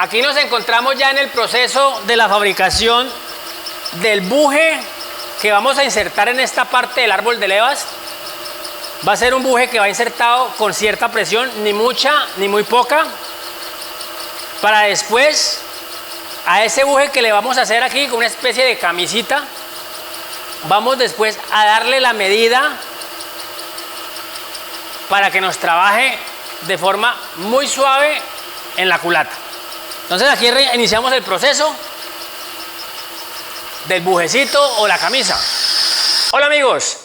Aquí nos encontramos ya en el proceso de la fabricación del buje que vamos a insertar en esta parte del árbol de levas. Va a ser un buje que va insertado con cierta presión, ni mucha ni muy poca, para después a ese buje que le vamos a hacer aquí con una especie de camisita, vamos después a darle la medida para que nos trabaje de forma muy suave en la culata. Entonces aquí iniciamos el proceso del bujecito o la camisa. Hola amigos,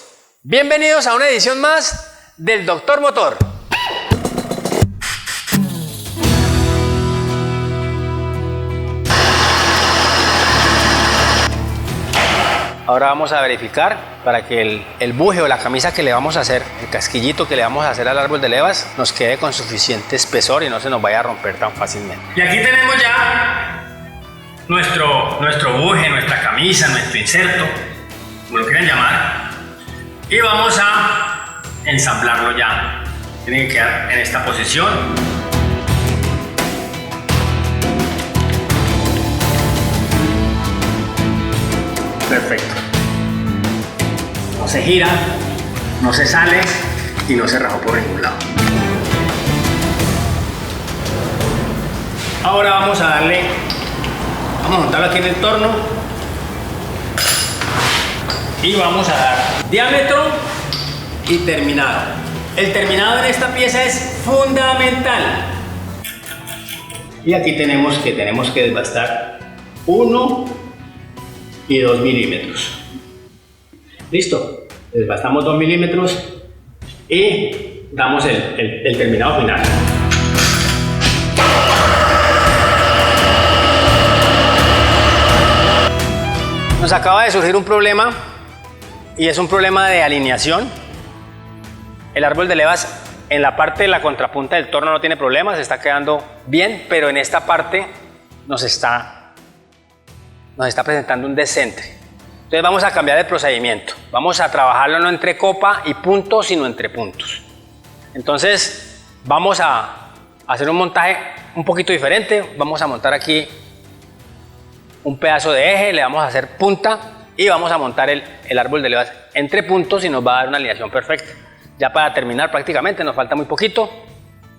bienvenidos a una edición más del Doctor Motor. Ahora vamos a verificar para que el buje o la camisa que le vamos a hacer, el casquillito que le vamos a hacer al árbol de levas, nos quede con suficiente espesor y no se nos vaya a romper tan fácilmente. Y aquí tenemos ya nuestro buje, nuestra camisa, nuestro inserto, como lo quieran llamar, y vamos a ensamblarlo ya. Tiene que quedar en esta posición. Perfecto. No se gira, no se sale y no se rajó por ningún lado. Ahora vamos a montarlo aquí en el torno y vamos a dar diámetro y terminado. El terminado en esta pieza es fundamental. Y aquí tenemos que desbastar 1 y 2 milímetros. Listo, desbastamos 2 milímetros y damos el terminado final. Nos acaba de surgir un problema y es un problema de alineación. El árbol de levas en la parte de la contrapunta del torno no tiene problemas, está quedando bien, pero en esta parte nos está presentando un descentre. Entonces vamos a cambiar de procedimiento. Vamos a trabajarlo no entre copa y punto, sino entre puntos. Entonces vamos a hacer un montaje un poquito diferente. Vamos a montar aquí un pedazo de eje, le vamos a hacer punta y vamos a montar el árbol de levas entre puntos y nos va a dar una alineación perfecta. Ya para terminar prácticamente nos falta muy poquito,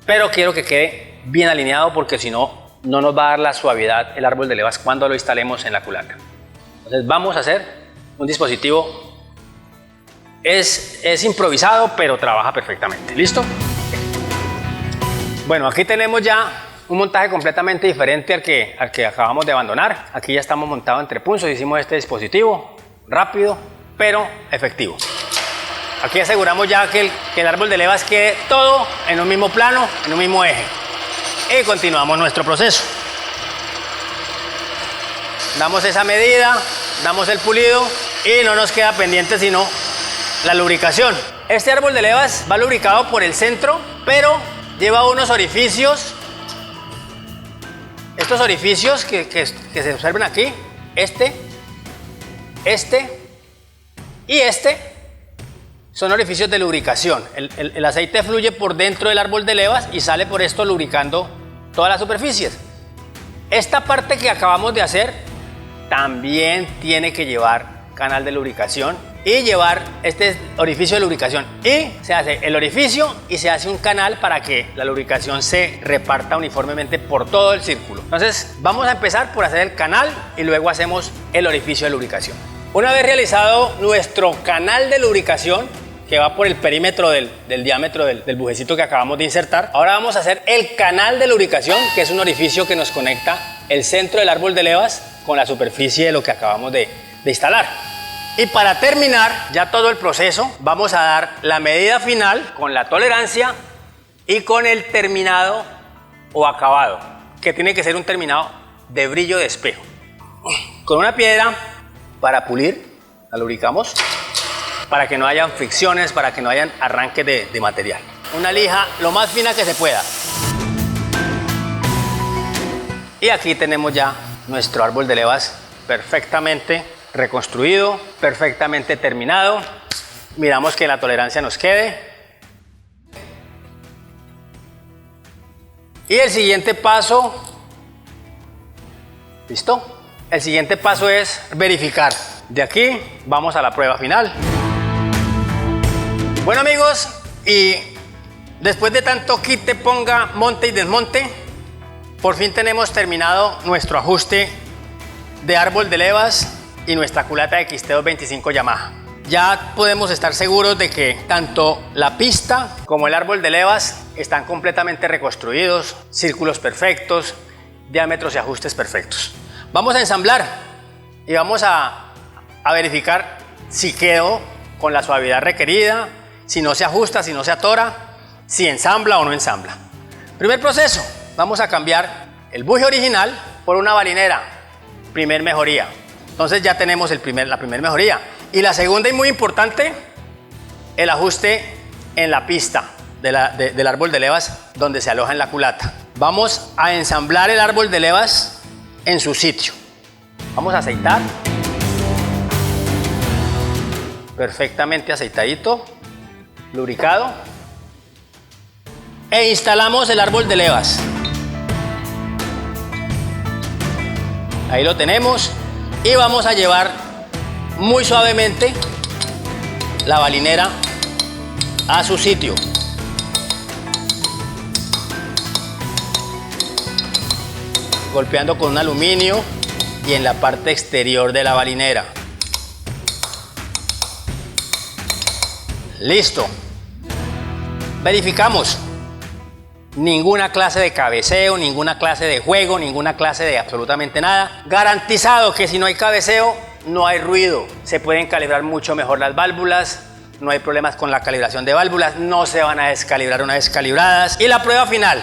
pero quiero que quede bien alineado porque si no, no nos va a dar la suavidad el árbol de levas cuando lo instalemos en la culata. Entonces vamos a hacer un dispositivo, es improvisado, pero trabaja perfectamente. ¿Listo? Bueno, aquí tenemos ya un montaje completamente diferente al que acabamos de abandonar. Aquí ya estamos montados entre puntos, hicimos este dispositivo rápido, pero efectivo. Aquí aseguramos ya que el árbol de levas quede todo en un mismo plano, en un mismo eje. Y continuamos nuestro proceso. Damos esa medida, damos el pulido y no nos queda pendiente sino la lubricación. Este árbol de levas va lubricado por el centro, pero lleva unos orificios. Estos orificios que se observan aquí, este y este, son orificios de lubricación. El aceite fluye por dentro del árbol de levas y sale por esto lubricando todas las superficies. Esta parte que acabamos de hacer también tiene que llevar canal de lubricación y llevar este orificio de lubricación. Y se hace el orificio y se hace un canal para que la lubricación se reparta uniformemente por todo el círculo. Entonces vamos a empezar por hacer el canal y luego hacemos el orificio de lubricación. Una vez realizado nuestro canal de lubricación, que va por el perímetro del diámetro del bujecito que acabamos de insertar, ahora vamos a hacer el canal de lubricación, que es un orificio que nos conecta el centro del árbol de levas con la superficie de lo que acabamos de instalar. Y para terminar ya todo el proceso, vamos a dar la medida final con la tolerancia y con el terminado o acabado, que tiene que ser un terminado de brillo de espejo. Con una piedra para pulir, la lubricamos, para que no hayan fricciones, para que no hayan arranques de material. Una lija lo más fina que se pueda. Y aquí tenemos ya nuestro árbol de levas perfectamente reconstruido, perfectamente terminado. Miramos que la tolerancia nos quede. Y el siguiente paso ¿Listo? El siguiente paso es verificar. De aquí vamos a la prueba final. Bueno amigos, y después de tanto quite, ponga, monte y desmonte, por fin tenemos terminado nuestro ajuste de árbol de levas y nuestra culata XT225 Yamaha. Ya podemos estar seguros de que tanto la pista como el árbol de levas están completamente reconstruidos, círculos perfectos, diámetros y ajustes perfectos. Vamos a ensamblar y vamos a verificar si quedó con la suavidad requerida, si no se ajusta, si no se atora, si ensambla o no ensambla. Primer proceso, vamos a cambiar el buje original por una balinera, primer mejoría. Entonces ya tenemos la primera mejoría. Y la segunda y muy importante, el ajuste en la pista del árbol de levas donde se aloja en la culata. Vamos a ensamblar el árbol de levas en su sitio. Vamos a aceitar. Perfectamente aceitadito, lubricado. E instalamos el árbol de levas. Ahí lo tenemos. Y vamos a llevar muy suavemente la balinera a su sitio. Golpeando con un aluminio y en la parte exterior de la balinera. Listo. Verificamos. Ninguna clase de cabeceo, ninguna clase de juego, ninguna clase de absolutamente nada. Garantizado que si no hay cabeceo, no hay ruido. Se pueden calibrar mucho mejor las válvulas. No hay problemas con la calibración de válvulas. No se van a descalibrar una vez calibradas. Y la prueba final.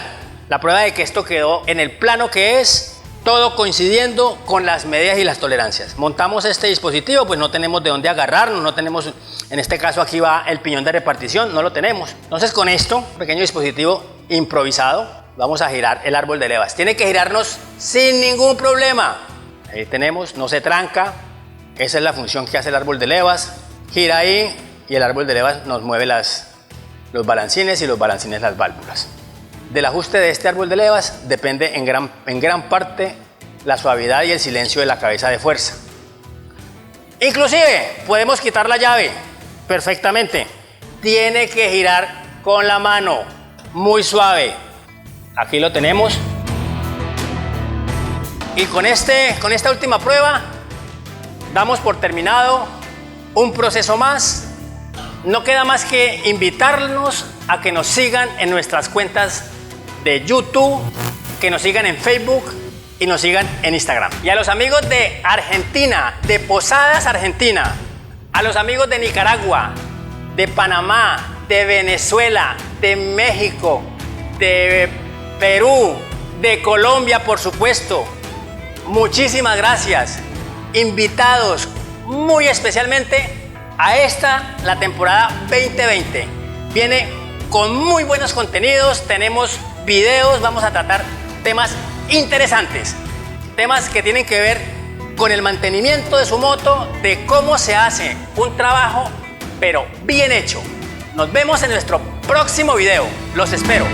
La prueba de que esto quedó en el plano que es, todo coincidiendo con las medidas y las tolerancias. Montamos este dispositivo, pues no tenemos de dónde agarrarnos, no tenemos, en este caso aquí va el piñón de repartición, no lo tenemos. Entonces con esto, pequeño dispositivo improvisado, vamos a girar el árbol de levas. Tiene que girarnos sin ningún problema. Ahí tenemos, no se tranca. Esa es la función que hace el árbol de levas. Gira ahí y el árbol de levas nos mueve los balancines y los balancines las válvulas. Del ajuste de este árbol de levas depende en gran parte la suavidad y el silencio de la cabeza de fuerza. Inclusive podemos quitar la llave perfectamente. Tiene que girar con la mano, muy suave. Aquí lo tenemos. Y con esta última prueba damos por terminado un proceso más. No queda más que invitarnos a que nos sigan en nuestras cuentas de YouTube, que nos sigan en Facebook y nos sigan en Instagram. Y a los amigos de Argentina, de Posadas, Argentina, a los amigos de Nicaragua, de Panamá, de Venezuela, de México, de Perú, de Colombia, por supuesto, muchísimas gracias. Invitados muy especialmente a la temporada 2020. Viene con muy buenos contenidos, tenemos videos, vamos a tratar temas interesantes, temas que tienen que ver con el mantenimiento de su moto, de cómo se hace un trabajo, pero bien hecho. Nos vemos en nuestro próximo video, los espero.